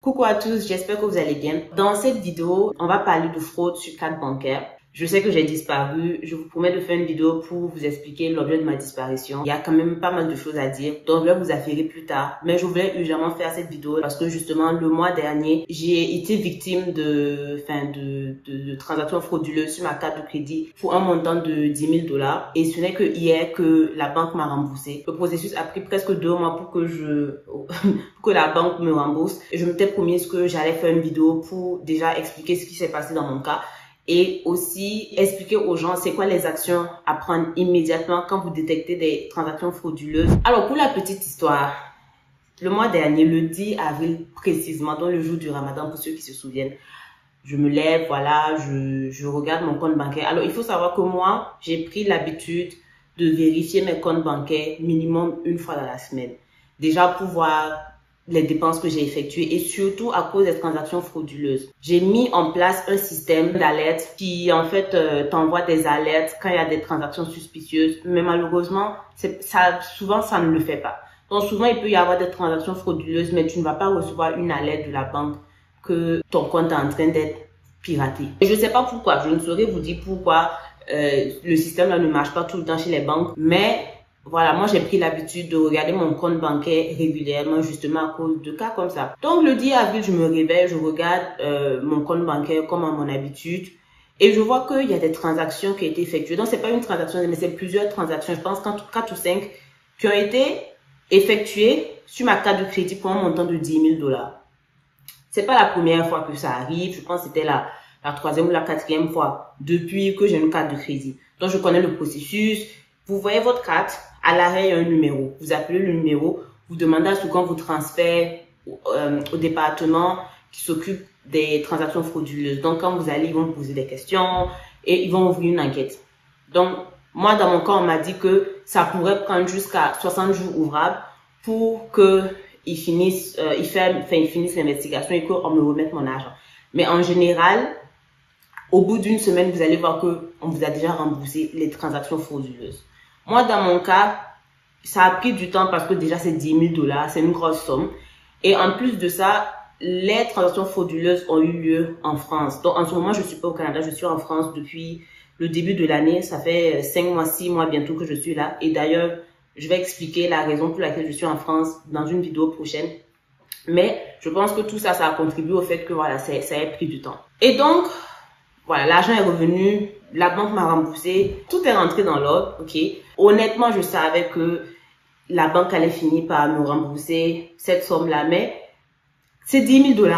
Coucou à tous, j'espère que vous allez bien. Dans cette vidéo, on va parler de fraude sur carte bancaire. Je sais que j'ai disparu, je vous promets de faire une vidéo pour vous expliquer l'objet de ma disparition. Il y a quand même pas mal de choses à dire, donc je vais vous affairer plus tard. Mais je voulais urgemment faire cette vidéo parce que justement, le mois dernier, j'ai été victime de transactions frauduleuses sur ma carte de crédit pour un montant de 10 000 $. Et ce n'est que hier que la banque m'a remboursé. Le processus a pris presque 2 mois pour que la banque me rembourse. Et je m'étais promis que j'allais faire une vidéo pour déjà expliquer ce qui s'est passé dans mon cas. Et aussi expliquer aux gens c'est quoi les actions à prendre immédiatement quand vous détectez des transactions frauduleuses. Alors pour la petite histoire, le mois dernier, le 10 avril précisément, dans le jour du Ramadan pour ceux qui se souviennent, je me lève, voilà, je regarde mon compte bancaire. Alors il faut savoir que moi, j'ai pris l'habitude de vérifier mes comptes bancaires minimum une fois dans la semaine. Déjà pour voir les dépenses que j'ai effectuées et surtout à cause des transactions frauduleuses. J'ai mis en place un système d'alerte qui en fait t'envoie des alertes quand il y a des transactions suspicieuses, mais malheureusement souvent ça ne le fait pas. Donc souvent il peut y avoir des transactions frauduleuses mais tu ne vas pas recevoir une alerte de la banque que ton compte est en train d'être piraté. Et je ne sais pas pourquoi, je ne saurais vous dire pourquoi le système là ne marche pas tout le temps chez les banques, mais voilà, moi j'ai pris l'habitude de regarder mon compte bancaire régulièrement justement à cause de cas comme ça. Donc le 10 avril, je me réveille, je regarde mon compte bancaire comme à mon habitude et je vois qu'il y a des transactions qui ont été effectuées. Donc c'est pas une transaction, mais c'est plusieurs transactions, je pense 4 ou 5 qui ont été effectuées sur ma carte de crédit pour un montant de 10 000 $. C'est pas la première fois que ça arrive, je pense que c'était la 3e ou la 4e fois depuis que j'ai une carte de crédit. Donc je connais le processus. Vous voyez votre carte, à l'arrêt, il y a un numéro. Vous appelez le numéro, vous demandez à ce qu'on vous transfère au département qui s'occupe des transactions frauduleuses. Donc, quand vous allez, ils vont vous poser des questions et ils vont ouvrir une enquête. Donc, moi, dans mon cas, on m'a dit que ça pourrait prendre jusqu'à 60 jours ouvrables pour qu'ils finissent l'investigation et qu'on me remette mon argent. Mais en général, au bout d'une semaine, vous allez voir qu'on vous a déjà remboursé les transactions frauduleuses. Moi, dans mon cas, ça a pris du temps parce que déjà, c'est 10 000 $, c'est une grosse somme. Et en plus de ça, les transactions frauduleuses ont eu lieu en France. Donc, en ce moment, je suis pas au Canada, je suis en France depuis le début de l'année. Ça fait 5 mois, 6 mois bientôt que je suis là. Et d'ailleurs, je vais expliquer la raison pour laquelle je suis en France dans une vidéo prochaine. Mais je pense que tout ça, ça a contribué au fait que voilà, ça a pris du temps. Et donc, voilà, l'argent est revenu, la banque m'a remboursé, tout est rentré dans l'ordre, ok. Honnêtement, je savais que la banque allait finir par me rembourser cette somme-là, mais c'est 10 000 $.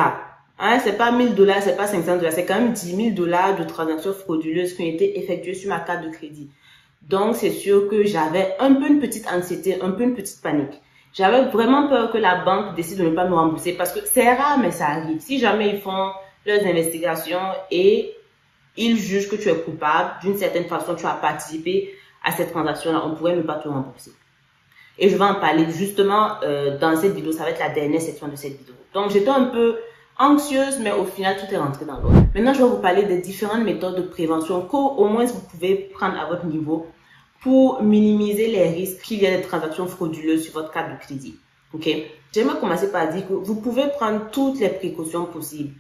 Hein, c'est pas 1 000 $, c'est pas 500 $, c'est quand même 10 000 $ de transactions frauduleuses qui ont été effectuées sur ma carte de crédit. Donc, c'est sûr que j'avais un peu une petite anxiété, un peu une petite panique. J'avais vraiment peur que la banque décide de ne pas me rembourser parce que c'est rare, mais ça arrive. Si jamais ils font leurs investigations et ils jugent que tu es coupable, d'une certaine façon, tu as participé à cette transaction-là, on pourrait ne pas te rembourser. Et je vais en parler justement dans cette vidéo, ça va être la dernière section de cette vidéo. Donc, j'étais un peu anxieuse, mais au final, tout est rentré dans l'ordre. Maintenant, je vais vous parler des différentes méthodes de prévention qu'au moins vous pouvez prendre à votre niveau pour minimiser les risques qu'il y ait des transactions frauduleuses sur votre carte de crédit. Ok? J'aimerais commencer par dire que vous pouvez prendre toutes les précautions possibles,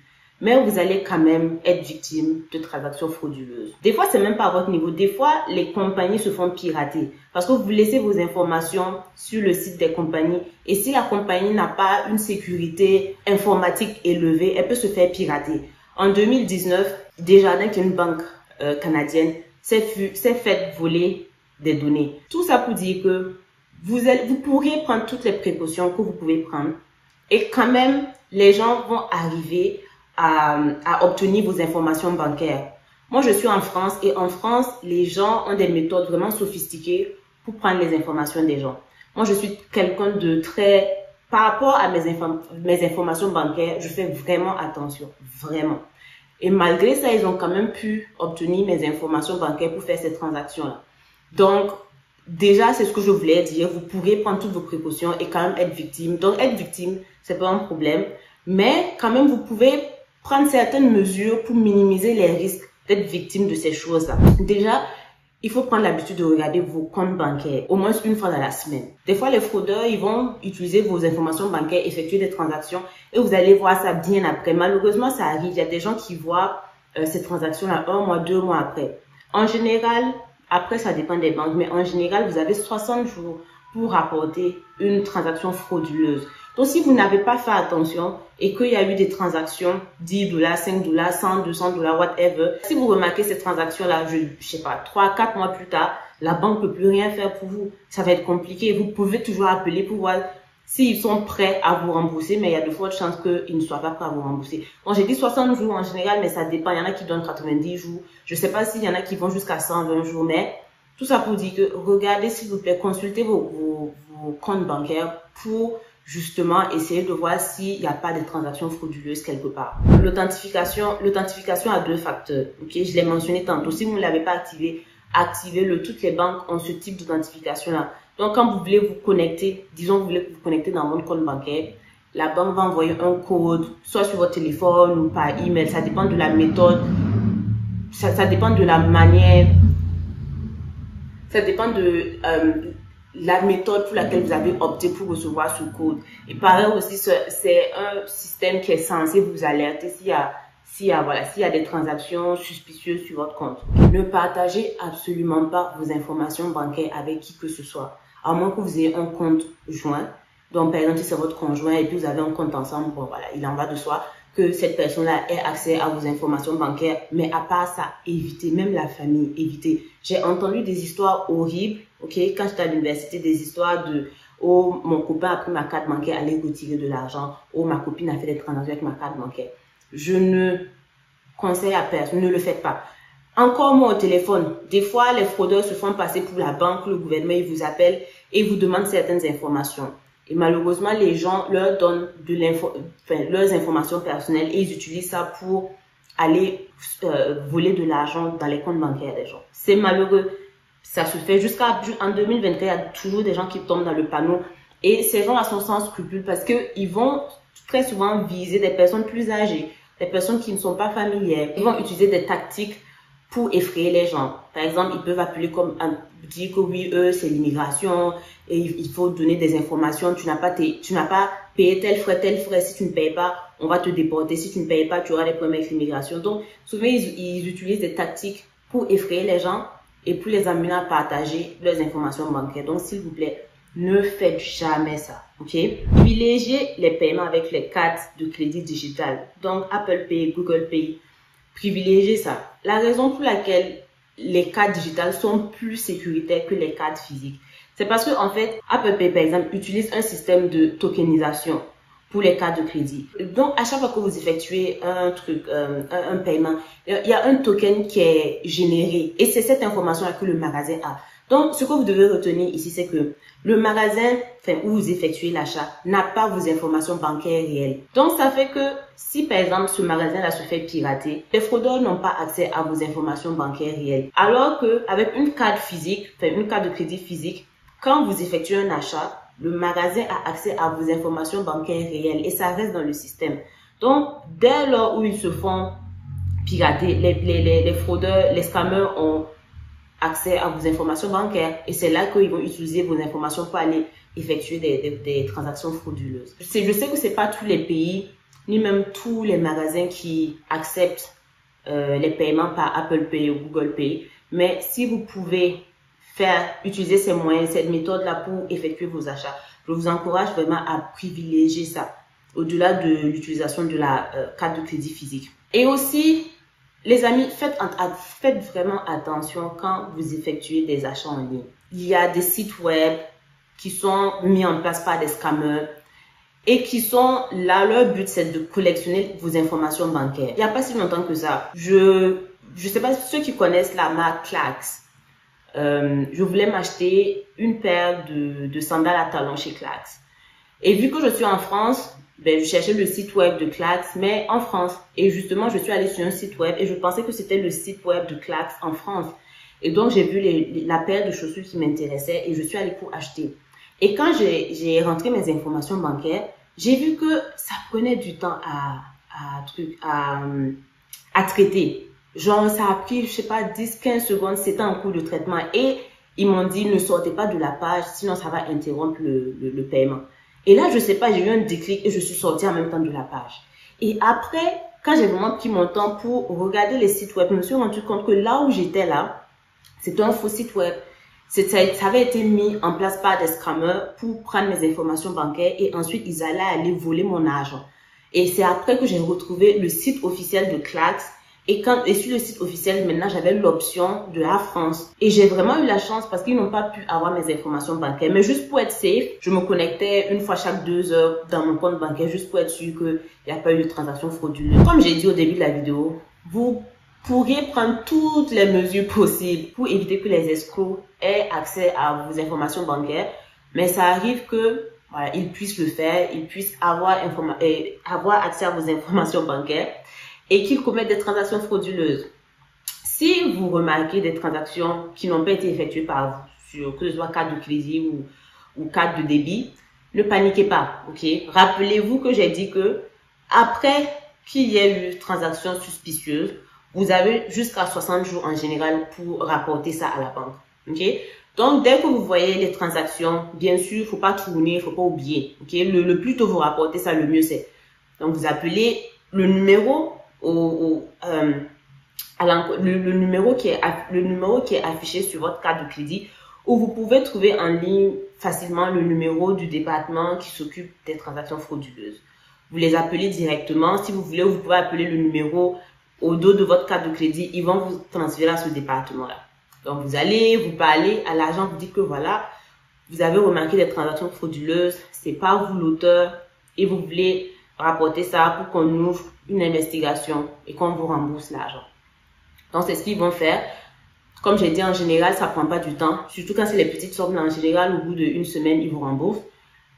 mais vous allez quand même être victime de transactions frauduleuses. Des fois, c'est même pas à votre niveau. Des fois, les compagnies se font pirater parce que vous laissez vos informations sur le site des compagnies. Et si la compagnie n'a pas une sécurité informatique élevée, elle peut se faire pirater. En 2019, Desjardins, qui est une banque canadienne, s'est fait voler des données. Tout ça pour dire que vous pourriez prendre toutes les précautions que vous pouvez prendre et quand même, les gens vont arriver à obtenir vos informations bancaires. Moi, je suis en France et en France, les gens ont des méthodes vraiment sophistiquées pour prendre les informations des gens. Moi, je suis quelqu'un de très... Par rapport à mes informations bancaires, je fais vraiment attention, vraiment. Et malgré ça, ils ont quand même pu obtenir mes informations bancaires pour faire ces transactions-là. Donc, déjà, c'est ce que je voulais dire. Vous pourrez prendre toutes vos précautions et quand même être victime. Donc, être victime, c'est pas un problème. Mais quand même, vous pouvez prendre certaines mesures pour minimiser les risques d'être victime de ces choses-là. Déjà, il faut prendre l'habitude de regarder vos comptes bancaires au moins une fois dans la semaine. Des fois, les fraudeurs, ils vont utiliser vos informations bancaires, effectuer des transactions et vous allez voir ça bien après. Malheureusement, ça arrive. Il y a des gens qui voient ces transactions-là 1 mois, 2 mois après. En général, après, ça dépend des banques, mais en général, vous avez 60 jours pour rapporter une transaction frauduleuse. Donc, si vous n'avez pas fait attention et qu'il y a eu des transactions, 10 $, 5 $, 100, 200 $, whatever, si vous remarquez ces transactions-là, je sais pas, 3, 4 mois plus tard, la banque ne peut plus rien faire pour vous. Ça va être compliqué. Vous pouvez toujours appeler pour voir s'ils sont prêts à vous rembourser, mais il y a de fortes chances qu'ils ne soient pas prêts à vous rembourser. Donc, j'ai dit 60 jours en général, mais ça dépend. Il y en a qui donnent 90 jours. Je sais pas s'il y en a qui vont jusqu'à 120 jours, mais tout ça pour dire que regardez, s'il vous plaît, consultez vos comptes bancaires pour justement essayer de voir s'il n'y a pas de transactions frauduleuses quelque part. L'authentification a 2 facteurs. Ok, je l'ai mentionné tantôt. Si vous ne l'avez pas activé, activez-le. Toutes les banques ont ce type d'authentification-là. Donc, quand vous voulez vous connecter, disons vous voulez vous connecter dans votre compte bancaire, la banque va envoyer un code, soit sur votre téléphone ou par email. Ça dépend de la méthode, ça dépend de la manière, ça dépend de la méthode pour laquelle vous avez opté pour recevoir ce code. Et pareil aussi, c'est un système qui est censé vous alerter s'il y a des transactions suspicieuses sur votre compte. Ne partagez absolument pas vos informations bancaires avec qui que ce soit, à moins que vous ayez un compte joint. Donc, par exemple, si c'est votre conjoint et puis vous avez un compte ensemble, bon voilà, il en va de soi que cette personne-là ait accès à vos informations bancaires. Mais à part ça, évitez, même la famille, évitez. J'ai entendu des histoires horribles, ok, quand j'étais à l'université, des histoires de « Oh, mon copain a pris ma carte bancaire, allait retirer de l'argent. Oh, ma copine a fait des transactions avec ma carte bancaire. » Je ne conseille à personne, ne le faites pas. Encore moins au téléphone. Des fois, les fraudeurs se font passer pour la banque, le gouvernement, ils vous appellent et vous demandent certaines informations. Et malheureusement, les gens leur donnent leurs informations personnelles et ils utilisent ça pour aller voler de l'argent dans les comptes bancaires des gens. C'est malheureux. Ça se fait en 2024, il y a toujours des gens qui tombent dans le panneau. Et ces gens-là sont sans scrupules parce qu'ils vont très souvent viser des personnes plus âgées, des personnes qui ne sont pas familières. Ils vont utiliser des tactiques pour effrayer les gens. Par exemple, ils peuvent appeler dire que oui, eux, c'est l'immigration et il faut donner des informations. Tu n'as pas payé tel frais. Si tu ne payes pas, on va te déporter. Si tu ne payes pas, tu auras des problèmes avec l'immigration. Donc, souvent, ils utilisent des tactiques pour effrayer les gens et pour les amener à partager leurs informations bancaires. Donc, s'il vous plaît, ne faites jamais ça, ok? Privilégiez les paiements avec les cartes de crédit digitales. Donc, Apple Pay, Google Pay. Privilégiez ça. La raison pour laquelle les cartes digitales sont plus sécuritaires que les cartes physiques, c'est parce que en fait, Apple Pay par exemple utilise un système de tokenisation pour les cartes de crédit. Donc à chaque fois que vous effectuez un paiement, il y a un token qui est généré et c'est cette information-là que le magasin a. Donc, ce que vous devez retenir ici, c'est que le magasin où vous effectuez l'achat n'a pas vos informations bancaires réelles. Donc, ça fait que si, par exemple, ce magasin-là se fait pirater, les fraudeurs n'ont pas accès à vos informations bancaires réelles. Alors que avec une carte physique, une carte de crédit physique, quand vous effectuez un achat, le magasin a accès à vos informations bancaires réelles et ça reste dans le système. Donc, dès lors où ils se font pirater, les fraudeurs, les scammers ont accès à vos informations bancaires et c'est là qu'ils vont utiliser vos informations pour aller effectuer des transactions frauduleuses. Je sais que c'est pas tous les pays ni même tous les magasins qui acceptent les paiements par Apple Pay ou Google Pay, mais si vous pouvez utiliser ces moyens, cette méthode-là pour effectuer vos achats, je vous encourage vraiment à privilégier ça au-delà de l'utilisation de la carte de crédit physique. Et aussi, les amis, faites vraiment attention quand vous effectuez des achats en ligne. Il y a des sites web qui sont mis en place par des scammers et qui sont là, leur but c'est de collectionner vos informations bancaires. Il n'y a pas si longtemps que ça, je sais pas ceux qui connaissent la marque Clarks. Je voulais m'acheter une paire de sandales à talons chez Clarks. Et vu que je suis en France, je cherchais le site web de Clarks, mais en France. Et justement, je suis allée sur un site web et je pensais que c'était le site web de Clarks en France. Et donc, j'ai vu la paire de chaussures qui m'intéressait et je suis allée pour acheter. Et quand j'ai rentré mes informations bancaires, j'ai vu que ça prenait du temps à traiter. Genre, ça a pris, je sais pas, 10-15 secondes, c'était en cours de traitement. Et ils m'ont dit, ne sortez pas de la page, sinon ça va interrompre le paiement. Et là, je sais pas, j'ai eu un déclic et je suis sortie en même temps de la page. Et après, quand j'ai vraiment pris mon temps pour regarder les sites web, je me suis rendu compte que là où j'étais là, c'était un faux site web. Ça avait été mis en place par des scammers pour prendre mes informations bancaires et ensuite ils allaient aller voler mon argent. Et c'est après que j'ai retrouvé le site officiel de Klax. Et sur le site officiel, maintenant, j'avais l'option de la France. Et j'ai vraiment eu la chance parce qu'ils n'ont pas pu avoir mes informations bancaires. Mais juste pour être safe, je me connectais une fois chaque 2 heures dans mon compte bancaire juste pour être sûr qu'il n'y a pas eu de transaction frauduleuse. Comme j'ai dit au début de la vidéo, vous pourriez prendre toutes les mesures possibles pour éviter que les escrocs aient accès à vos informations bancaires. Mais ça arrive que voilà, ils puissent le faire, ils puissent avoir accès à vos informations bancaires et qu'ils commettent des transactions frauduleuses. Si vous remarquez des transactions qui n'ont pas été effectuées par vous, sur que ce soit carte de crédit ou carte de débit, ne paniquez pas, ok? Rappelez-vous que j'ai dit que après qu'il y ait eu transaction suspicieuse, vous avez jusqu'à 60 jours en général pour rapporter ça à la banque, ok? Donc, dès que vous voyez les transactions, bien sûr, il ne faut pas tourner, il ne faut pas oublier, ok? Le plus tôt vous rapportez ça, le mieux c'est. Donc, vous appelez le numéro le numéro qui est affiché sur votre carte de crédit, ou vous pouvez trouver en ligne facilement le numéro du département qui s'occupe des transactions frauduleuses. Vous les appelez directement. Si vous voulez, vous pouvez appeler le numéro au dos de votre carte de crédit. Ils vont vous transférer à ce département-là. Donc, vous allez, vous parlez à l'agent, vous dites que voilà, vous avez remarqué des transactions frauduleuses, c'est pas vous l'auteur et vous voulez rapporter ça pour qu'on ouvre une investigation et qu'on vous rembourse l'argent. Donc, c'est ce qu'ils vont faire. Comme j'ai dit, en général, ça prend pas du temps. Surtout quand c'est les petites sommes, en général, au bout d'une semaine, ils vous remboursent.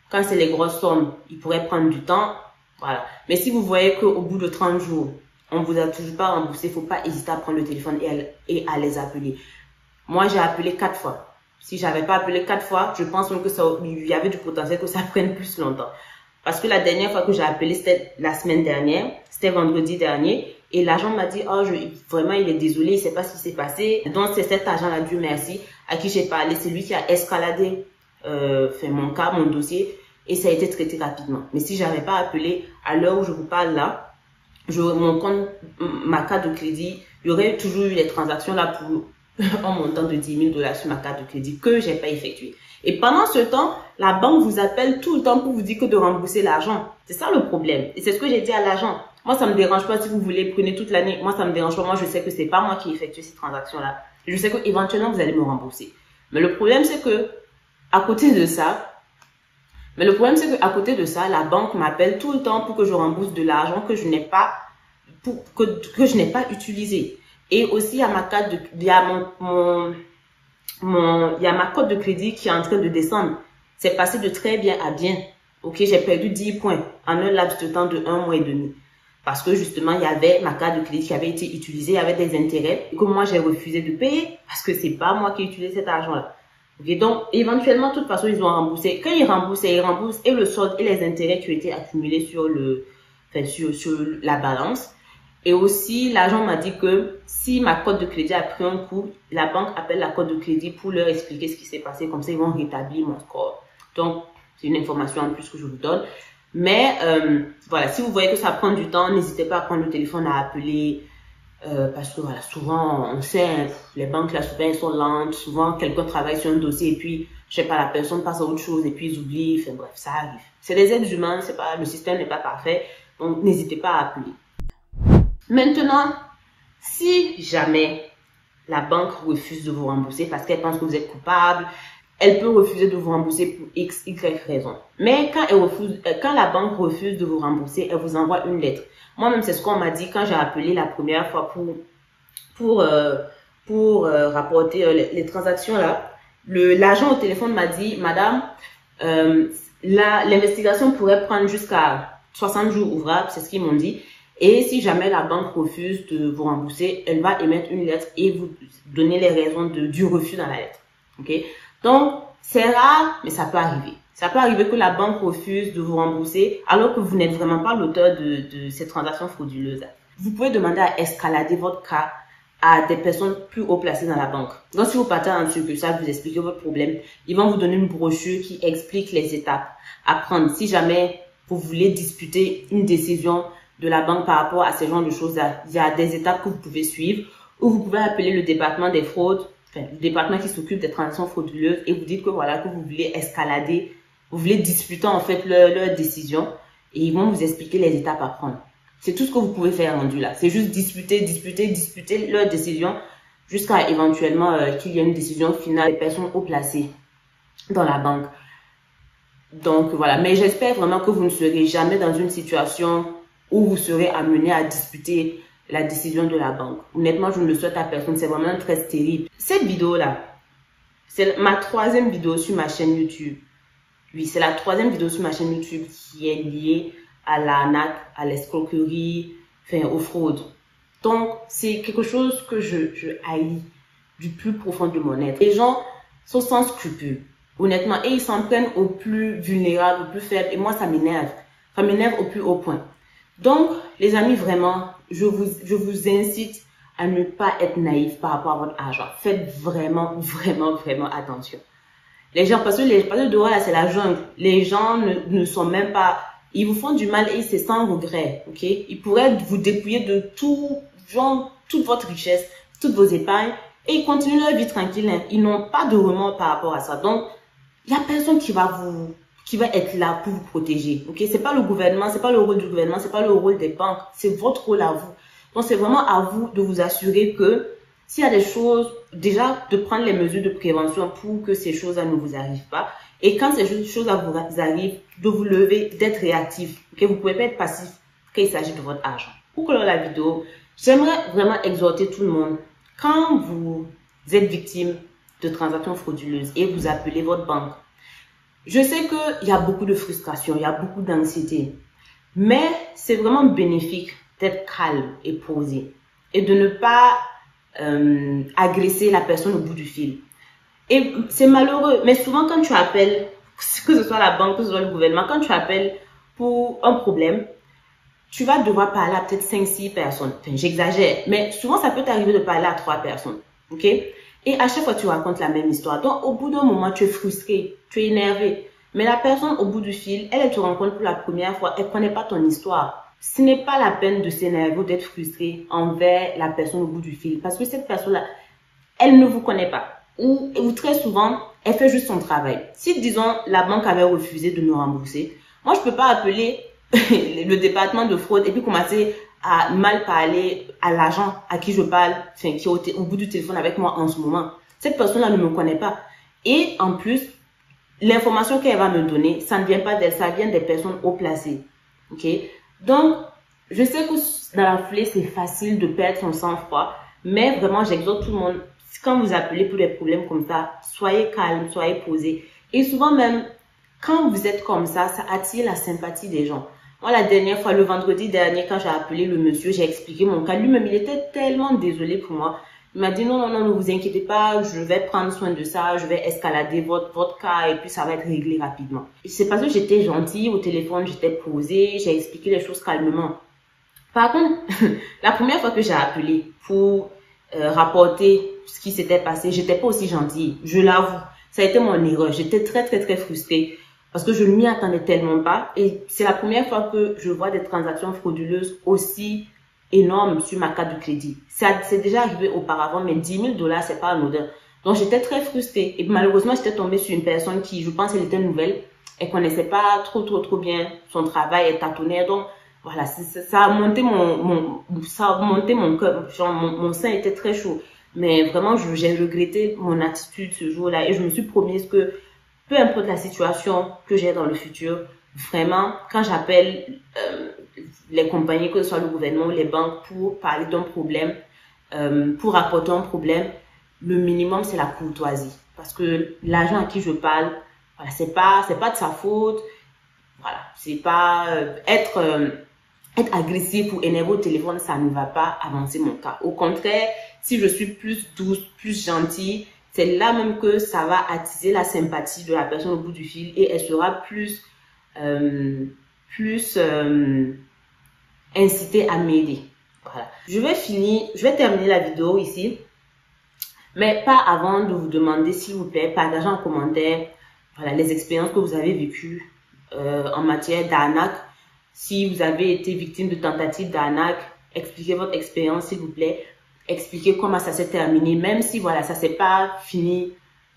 Quand c'est les grosses sommes, ils pourraient prendre du temps. Voilà. Mais si vous voyez qu'au bout de 30 jours, on vous a toujours pas remboursé, il faut pas hésiter à prendre le téléphone et à les appeler. Moi, j'ai appelé 4 fois. Si j'avais pas appelé 4 fois, je pense même que il y avait du potentiel que ça prenne plus longtemps. Parce que la dernière fois que j'ai appelé, c'était la semaine dernière, c'était vendredi dernier, et l'agent m'a dit, oh, vraiment, il est désolé, il sait pas ce qui s'est passé. Donc, c'est cet agent-là, Dieu merci, à qui j'ai parlé, c'est lui qui a escaladé, mon cas, mon dossier, et ça a été traité rapidement. Mais si j'avais pas appelé, à l'heure où je vous parle là, mon compte, ma carte de crédit, il y aurait toujours eu les transactions là pour un montant de 10 000 $ sur ma carte de crédit que j'ai pas effectué. Et pendant ce temps, la banque vous appelle tout le temps pour vous dire que de rembourser l'argent. C'est ça le problème. Et c'est ce que j'ai dit à l'agent. Moi, ça me dérange pas si vous voulez prenez toute l'année. Moi, ça me dérange pas. Moi, je sais que c'est pas moi qui ai effectué ces transactions-là. Je sais que éventuellement vous allez me rembourser. Mais le problème, c'est que à côté de ça, la banque m'appelle tout le temps pour que je rembourse de l'argent que je n'ai pas, que je n'ai pas utilisé. Et aussi, il y a ma carte il y a ma cote de crédit qui est en train de descendre. C'est passé de très bien à bien. Ok, j'ai perdu 10 points en un laps de temps de 1 mois et demi. Parce que justement, il y avait ma carte de crédit qui avait été utilisée, il y avait des intérêts et que moi, j'ai refusé de payer parce que c'est pas moi qui ai utilisé cet argent-là. Ok, donc, éventuellement, de toute façon, ils ont remboursé. Quand ils remboursent et le solde et les intérêts qui ont été accumulés sur sur la balance. Et aussi, l'agent m'a dit que si ma cote de crédit a pris un coup, la banque appelle la cote de crédit pour leur expliquer ce qui s'est passé. Comme ça, ils vont rétablir mon score. Donc, c'est une information en plus que je vous donne. Mais voilà, si vous voyez que ça prend du temps, n'hésitez pas à prendre le téléphone, à appeler. Parce que voilà, souvent, on sait, les banques là, souvent, elles sont lentes. Souvent, quelqu'un travaille sur un dossier et puis, je sais pas, la personne passe à autre chose et puis ils oublient. Enfin bref, ça arrive. C'est des êtres humains, c'est pas, le système n'est pas parfait. Donc, n'hésitez pas à appeler. Maintenant, si jamais la banque refuse de vous rembourser parce qu'elle pense que vous êtes coupable, elle peut refuser de vous rembourser pour X, Y raison. Mais quand la banque refuse de vous rembourser, elle vous envoie une lettre. Moi-même, c'est ce qu'on m'a dit quand j'ai appelé la première fois pour rapporter les transactions là. L'agent au téléphone m'a dit, madame, l'investigation pourrait prendre jusqu'à 60 jours ouvrables, c'est ce qu'ils m'ont dit. Et si jamais la banque refuse de vous rembourser, elle va émettre une lettre et vous donner les raisons du refus dans la lettre. Ok? Donc, c'est rare, mais ça peut arriver. Ça peut arriver que la banque refuse de vous rembourser alors que vous n'êtes vraiment pas l'auteur de ces transactions frauduleuses. Vous pouvez demander à escalader votre cas à des personnes plus haut placées dans la banque. Donc, si vous partez en succursale, vous expliquez votre problème, ils vont vous donner une brochure qui explique les étapes à prendre. Si jamais vous voulez disputer une décision de la banque par rapport à ce genre de choses-là, il y a des étapes que vous pouvez suivre, ou vous pouvez appeler le département des fraudes, enfin, le département qui s'occupe des transactions frauduleuses, et vous dites que voilà, que vous voulez escalader, vous voulez disputer en fait leur décision, et ils vont vous expliquer les étapes à prendre. C'est tout ce que vous pouvez faire rendu là. C'est juste disputer leur décision jusqu'à éventuellement qu'il y ait une décision finale des personnes haut placées dans la banque. Donc voilà, mais j'espère vraiment que vous ne serez jamais dans une situation où vous serez amené à disputer la décision de la banque. Honnêtement, je ne le souhaite à personne, c'est vraiment très terrible. Cette vidéo-là, c'est ma 3e vidéo sur ma chaîne YouTube. Oui, c'est la 3e vidéo sur ma chaîne YouTube qui est liée à l'arnaque, à l'escroquerie, enfin aux fraudes. Donc, c'est quelque chose que je haïs du plus profond de mon être. Les gens sont sans scrupules, honnêtement, et ils s'en prennent aux plus vulnérables, aux plus faibles, et moi, ça m'énerve. Ça m'énerve au plus haut point. Donc, les amis, vraiment, je vous incite à ne pas être naïf par rapport à votre argent. Faites vraiment attention. Les gens, parce que dehors, là, c'est la jungle. Les gens ne sont même pas... Ils vous font du mal et c'est sans regret, ok? Ils pourraient vous dépouiller de tout, genre, toute votre richesse, toutes vos épargnes, et ils continuent leur vie tranquille, hein. Ils n'ont pas de remords par rapport à ça. Donc, il n'y a personne qui va être là pour vous protéger, ok? C'est pas le gouvernement, c'est pas le rôle du gouvernement, c'est pas le rôle des banques, c'est votre rôle à vous. Donc, c'est vraiment à vous de vous assurer que s'il y a des choses, déjà, de prendre les mesures de prévention pour que ces choses-là ne vous arrivent pas. Et quand ces choses-là vous arrivent, de vous lever, d'être réactif. Okay? Vous ne pouvez pas être passif quand il s'agit de votre argent. Pour clore la vidéo, j'aimerais vraiment exhorter tout le monde. Quand vous êtes victime de transactions frauduleuses et vous appelez votre banque, je sais qu'il y a beaucoup de frustration, il y a beaucoup d'anxiété. Mais c'est vraiment bénéfique d'être calme et posé. Et de ne pas agresser la personne au bout du fil. Et c'est malheureux, mais souvent quand tu appelles, que ce soit la banque, que ce soit le gouvernement, quand tu appelles pour un problème, tu vas devoir parler à peut-être 5-6 personnes. Enfin, j'exagère, mais souvent ça peut t'arriver de parler à 3 personnes. Ok? Et à chaque fois tu racontes la même histoire. Donc au bout d'un moment, tu es frustré, tu es énervé. Mais la personne au bout du fil, elle te rencontre pour la première fois, elle ne connaît pas ton histoire. Ce n'est pas la peine de s'énerver ou d'être frustré envers la personne au bout du fil. Parce que cette personne-là, elle ne vous connaît pas. Ou très souvent, elle fait juste son travail. Si, disons, la banque avait refusé de me rembourser, moi, je peux pas appeler le département de fraude et puis commencer à mal parler à l'agent à qui je parle, enfin, qui est au bout du téléphone avec moi en ce moment. Cette personne-là ne me connaît pas. Et en plus, l'information qu'elle va me donner, ça ne vient pas d'elle, ça vient des personnes haut placées. Ok? Donc, je sais que dans la foulée, c'est facile de perdre son sang-froid, mais vraiment, j'exhorte tout le monde. Quand vous appelez pour des problèmes comme ça, soyez calme, soyez posé. Et souvent même, quand vous êtes comme ça attire la sympathie des gens. Moi, la dernière fois, le vendredi dernier, quand j'ai appelé le monsieur, j'ai expliqué mon cas. Lui-même, il était tellement désolé pour moi. Il m'a dit non, ne vous inquiétez pas, je vais prendre soin de ça, je vais escalader votre cas et puis ça va être réglé rapidement. C'est parce que j'étais gentille au téléphone, j'étais posée, j'ai expliqué les choses calmement. Par contre, la première fois que j'ai appelé pour rapporter ce qui s'était passé, j'étais pas aussi gentille, je l'avoue. Ça a été mon erreur, j'étais très frustrée parce que je ne m'y attendais tellement pas et c'est la première fois que je vois des transactions frauduleuses aussi énormes sur ma carte de crédit. C'est déjà arrivé auparavant, mais 10 000 $, c'est pas anodin. Donc j'étais très frustrée et malheureusement j'étais tombée sur une personne qui, je pense, elle était nouvelle, elle connaissait pas trop bien son travail, elle tâtonnait, donc voilà, ça a monté mon cœur, genre mon sein était très chaud. Mais vraiment, j'ai regretté mon attitude ce jour-là et je me suis promise que peu importe la situation que j'ai dans le futur, vraiment, quand j'appelle les compagnies, que ce soit le gouvernement ou les banques, pour parler d'un problème, pour rapporter un problème, le minimum, c'est la courtoisie. Parce que l'agent à qui je parle, voilà, c'est pas de sa faute. Voilà, c'est pas être agressif ou énervé au téléphone, ça ne va pas avancer mon cas. Au contraire, si je suis plus douce, plus gentille, c'est là même que ça va attiser la sympathie de la personne au bout du fil et elle sera plus incitée à m'aider. Voilà. Je vais terminer la vidéo ici. Mais pas avant de vous demander, s'il vous plaît, partagez en commentaire voilà, les expériences que vous avez vécues en matière d'arnaque. Si vous avez été victime de tentatives d'arnaque, expliquez votre expérience, s'il vous plaît. Expliquez comment ça s'est terminé, même si voilà, ça s'est pas fini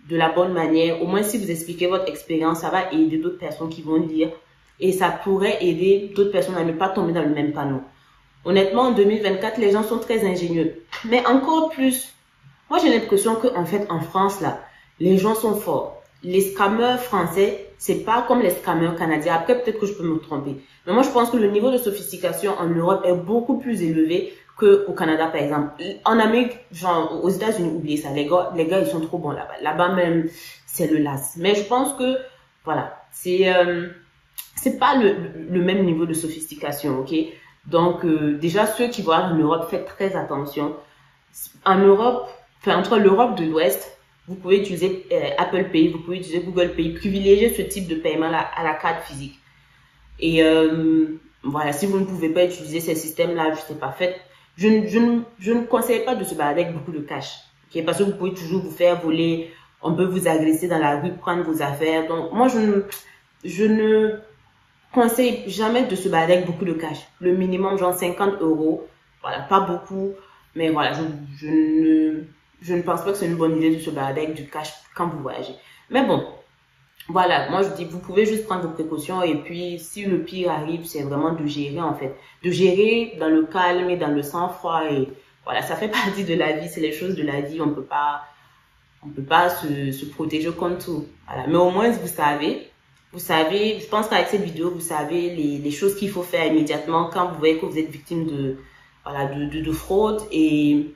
de la bonne manière. Au moins, si vous expliquez votre expérience, ça va aider d'autres personnes qui vont lire. Et ça pourrait aider d'autres personnes à ne pas tomber dans le même panneau. Honnêtement, en 2024, les gens sont très ingénieux. Mais encore plus, moi j'ai l'impression qu'en fait, en France, là, les gens sont forts. Les scammers français, c'est pas comme les scammers canadiens. Après, peut-être que je peux me tromper. Mais moi, je pense que le niveau de sophistication en Europe est beaucoup plus élevé qu'au Canada, par exemple. En Amérique, genre, aux États-Unis, oubliez ça. Les gars, ils sont trop bons là-bas. Là-bas même, c'est le las. Mais je pense que, voilà, c'est pas le même niveau de sophistication, ok? Donc, déjà, ceux qui vont en Europe, faites très attention. En Europe, enfin, entre l'Europe de l'Ouest, vous pouvez utiliser Apple Pay, vous pouvez utiliser Google Pay, privilégiez ce type de paiement-là à la carte physique. Et voilà, si vous ne pouvez pas utiliser ces systèmes-là, je sais pas, faites. Je ne conseille pas de se balader avec beaucoup de cash, okay? Parce que vous pouvez toujours vous faire voler, on peut vous agresser dans la rue, prendre vos affaires. Donc, moi, je ne conseille jamais de se balader avec beaucoup de cash. Le minimum, genre 50 €. Voilà, pas beaucoup, mais voilà, je ne pense pas que c'est une bonne idée de se balader avec du cash quand vous voyagez. Mais bon, voilà, moi je dis, vous pouvez juste prendre vos précautions et puis si le pire arrive, c'est vraiment de gérer en fait. De gérer dans le calme et dans le sang-froid et voilà, ça fait partie de la vie, c'est les choses de la vie, on peut pas se protéger contre tout. Voilà, mais au moins vous savez, je pense qu'avec cette vidéo, vous savez les choses qu'il faut faire immédiatement quand vous voyez que vous êtes victime de, voilà, de fraude et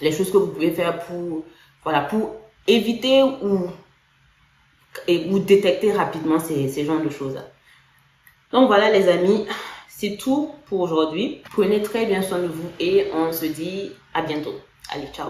les choses que vous pouvez faire pour, voilà, pour éviter ou détecter rapidement ces genres de choses. Donc voilà les amis, c'est tout pour aujourd'hui. Prenez très bien soin de vous et on se dit à bientôt. Allez, ciao.